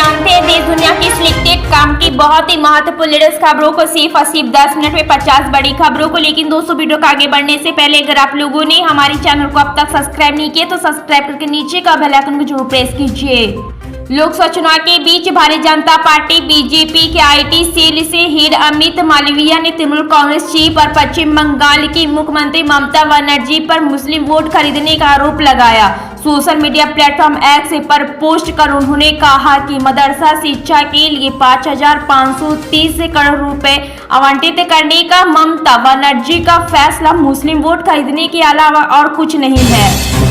जानते हैं देश दुनिया की सिलेक्टेड काम की बहुत ही महत्वपूर्ण लेटेस्ट खबरों को सिर्फ 10 मिनट में 50 बड़ी खबरों को। लेकिन दोस्तों वीडियो को आगे बढ़ने से पहले अगर आप लोगों ने हमारे चैनल को अब तक सब्सक्राइब नहीं किया तो सब्सक्राइब करके नीचे का बेल आइकन को जरूर प्रेस कीजिए। लोकसभा चुनाव के बीच भारतीय जनता पार्टी बीजेपी के आईटी सेल से हेड अमित मालवीय ने तृणमूल कांग्रेस चीफ और पश्चिम बंगाल की मुख्यमंत्री ममता बनर्जी पर मुस्लिम वोट खरीदने का आरोप लगाया। सोशल मीडिया प्लेटफॉर्म एक्स पर पोस्ट कर उन्होंने कहा कि मदरसा शिक्षा के लिए 5,530 करोड़ रुपए आवंटित करने का ममता बनर्जी का फैसला मुस्लिम वोट खरीदने के अलावा और कुछ नहीं है।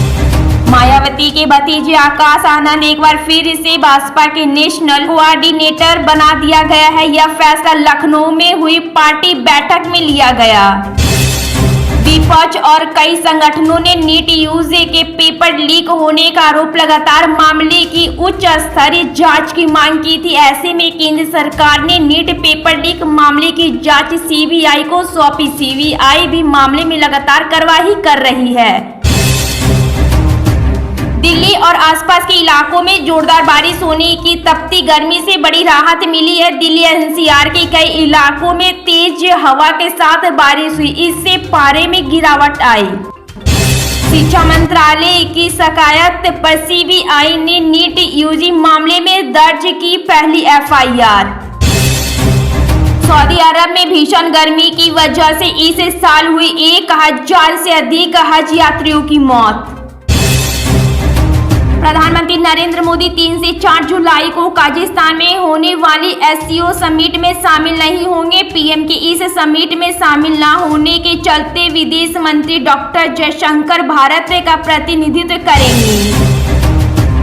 मायावती के भतीजे आकाश आनंद एक बार फिर से भाजपा के नेशनल कोऑर्डिनेटर बना दिया गया है। यह फैसला लखनऊ में हुई पार्टी बैठक में लिया गया। विपक्ष और कई संगठनों ने नीट यूजी के पेपर लीक होने का आरोप लगातार मामले की उच्च स्तरीय जांच की मांग की थी। ऐसे में केंद्र सरकार ने नीट पेपर लीक मामले की जांच सीबीआई को सौंपी। सीबीआई भी मामले में लगातार कार्रवाई कर रही है। दिल्ली और आसपास के इलाकों में जोरदार बारिश होने की तपती गर्मी से बड़ी राहत मिली है। दिल्ली एनसीआर के कई इलाकों में तेज हवा के साथ बारिश हुई, इससे पारे में गिरावट आई। शिक्षा मंत्रालय की शिकायत पर सीबीआई ने नीट यूजी मामले में दर्ज की पहली एफआईआर। सऊदी अरब में भीषण गर्मी की वजह से इस साल हुई 1,000 से अधिक हज यात्रियों की मौत। प्रधानमंत्री नरेंद्र मोदी 3 से 4 जुलाई को काजाख्स्तान में होने वाली एससीओ समिट में शामिल नहीं होंगे। पीएम के इस समिट में शामिल न होने के चलते विदेश मंत्री डॉक्टर जयशंकर भारत का प्रतिनिधित्व करेंगे।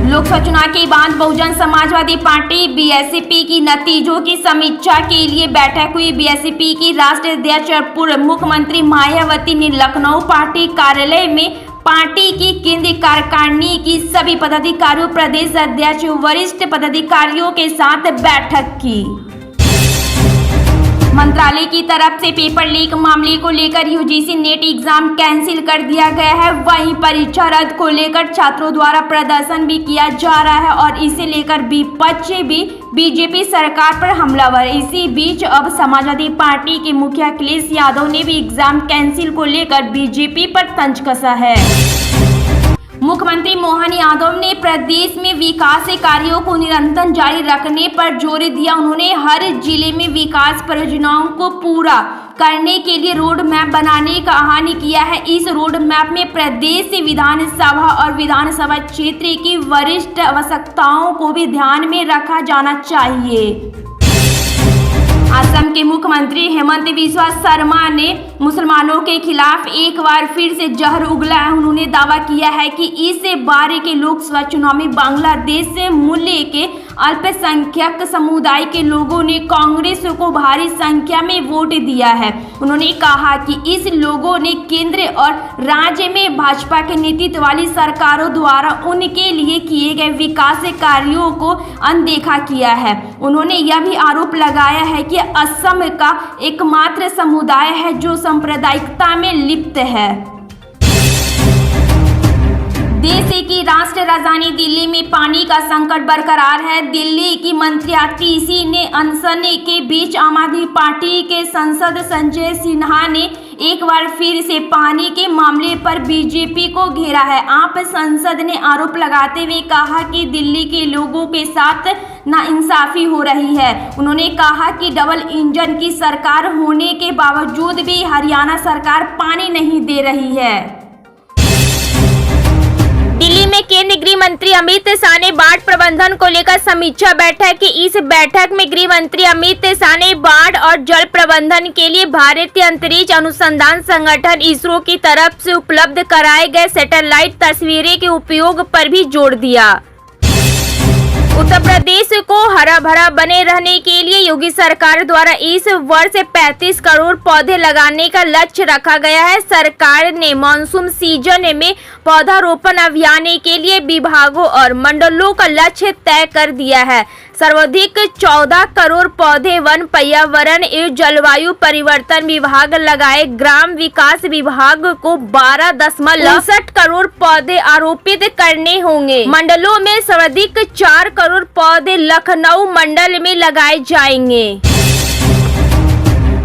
लोकसभा चुनाव के बाद बहुजन समाजवादी पार्टी बीएसपी की नतीजों की समीक्षा के लिए बैठक हुई। बीएसपी की राष्ट्रीय अध्यक्ष और पूर्व मुख्यमंत्री मायावती ने लखनऊ पार्टी कार्यालय में पार्टी की केंद्रीय कार्यकारिणी की सभी पदाधिकारियों, प्रदेश अध्यक्ष, वरिष्ठ पदाधिकारियों के साथ बैठक की। मंत्रालय की तरफ से पेपर लीक मामले को लेकर यूजीसी नेट एग्जाम कैंसिल कर दिया गया है। वहीं परीक्षा रद्द को लेकर छात्रों द्वारा प्रदर्शन भी किया जा रहा है और इसे लेकर विपक्ष भी बीजेपी सरकार पर हमलावर। इसी बीच अब समाजवादी पार्टी के मुखिया अखिलेश यादव ने भी एग्जाम कैंसिल को लेकर बीजेपी पर तंज कसा है। मुख्यमंत्री मोहन यादव ने प्रदेश में विकास कार्यों को निरंतर जारी रखने पर जोर दिया। उन्होंने हर जिले में विकास परियोजनाओं को पूरा करने के लिए रोड मैप बनाने का आह्वान किया है। इस रोड मैप में प्रदेश विधानसभा और विधानसभा क्षेत्र की वरिष्ठ आवश्यकताओं को भी ध्यान में रखा जाना चाहिए। असम के मुख्यमंत्री हेमंत बिस्वा शर्मा ने मुसलमानों के खिलाफ एक बार फिर से जहर उगला है। उन्होंने दावा किया है कि इस बार के लोकसभा चुनाव में बांग्लादेश से मूल्य के अल्पसंख्यक समुदाय के लोगों ने कांग्रेस को भारी संख्या में वोट दिया है। उन्होंने कहा कि इस लोगों ने केंद्र और राज्य में भाजपा के नेतृत्व वाली सरकारों द्वारा उनके लिए किए गए विकास कार्यों को अनदेखा किया है। उन्होंने यह भी आरोप लगाया है कि असम का एकमात्र समुदाय है जो सांप्रदायिकता में लिप्त है। देश की राष्ट्रीय राजधानी दिल्ली में पानी का संकट बरकरार है। दिल्ली की मंत्री आतिशी ने अनशन के बीच आम आदमी पार्टी के सांसद संजय सिन्हा ने एक बार फिर से पानी के मामले पर बीजेपी को घेरा है। आप संसद ने आरोप लगाते हुए कहा कि दिल्ली के लोगों के साथ नाइंसाफी हो रही है। उन्होंने कहा कि डबल इंजन की सरकार होने के बावजूद भी हरियाणा सरकार पानी नहीं दे रही है। दिल्ली में केंद्रीय गृह मंत्री अमित शाह ने बाढ़ प्रबंधन को लेकर समीक्षा बैठक की। इस बैठक में गृह मंत्री अमित शाह ने बाढ़ और जल प्रबंधन के लिए भारतीय अंतरिक्ष अनुसंधान संगठन इसरो की तरफ से उपलब्ध कराए गए सैटेलाइट तस्वीरें के उपयोग पर भी जोर दिया। उत्तर प्रदेश को हरा भरा बने रहने के लिए योगी सरकार द्वारा इस वर्ष 35 करोड़ पौधे लगाने का लक्ष्य रखा गया है। सरकार ने मानसून सीजन में पौधारोपण अभियान के लिए विभागों और मंडलों का लक्ष्य तय कर दिया है। सर्वाधिक 14 करोड़ पौधे वन पर्यावरण एवं जलवायु परिवर्तन विभाग लगाए। ग्राम विकास विभाग को 12.59 करोड़ पौधे आरोपित करने होंगे। मंडलों में सर्वाधिक 4 करोड़ करोड़ पौधे लखनऊ मंडल में लगाए जाएंगे।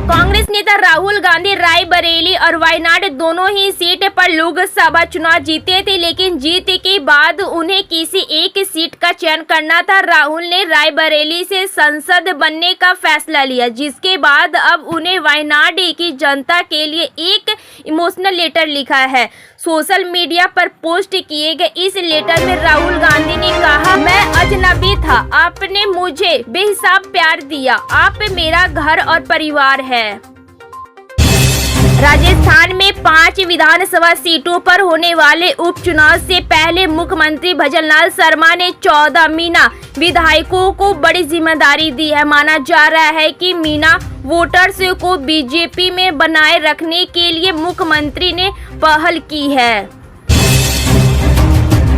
कांग्रेस नेता राहुल गांधी रायबरेली और वायनाड दोनों ही सीट पर लोकसभा चुनाव जीते थे, लेकिन जीत के बाद उन्हें किसी एक सीट का चयन करना था। राहुल ने रायबरेली से सांसद बनने का फैसला लिया, जिसके बाद अब उन्हें वायनाड की जनता के लिए एक इमोशनल लेटर लिखा है। सोशल मीडिया पर पोस्ट किए गए इस लेटर में राहुल गांधी ने कहा, मैं अजनबी था, आपने मुझे बेहिसाब प्यार दिया, आप मेरा घर और परिवार है। राजस्थान में 5 विधानसभा सीटों पर होने वाले उपचुनाव से पहले मुख्यमंत्री भजनलाल शर्मा ने 14 मीना विधायकों को बड़ी जिम्मेदारी दी है। माना जा रहा है कि मीना वोटर्स को बीजेपी में बनाए रखने के लिए मुख्यमंत्री ने पहल की है।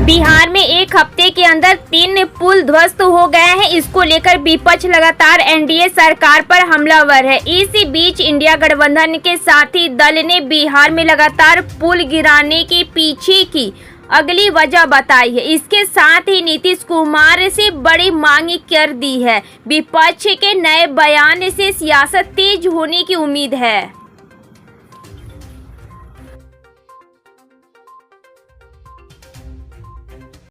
बिहार में एक हफ्ते के अंदर 3 पुल ध्वस्त हो गए हैं। इसको लेकर विपक्ष लगातार एनडीए सरकार पर हमलावर है। इसी बीच इंडिया गठबंधन के साथी दल ने बिहार में लगातार पुल गिराने के पीछे की अगली वजह बताई है। इसके साथ ही नीतीश कुमार से बड़ी मांग कर दी है। विपक्ष के नए बयान से सियासत तेज होने की उम्मीद है।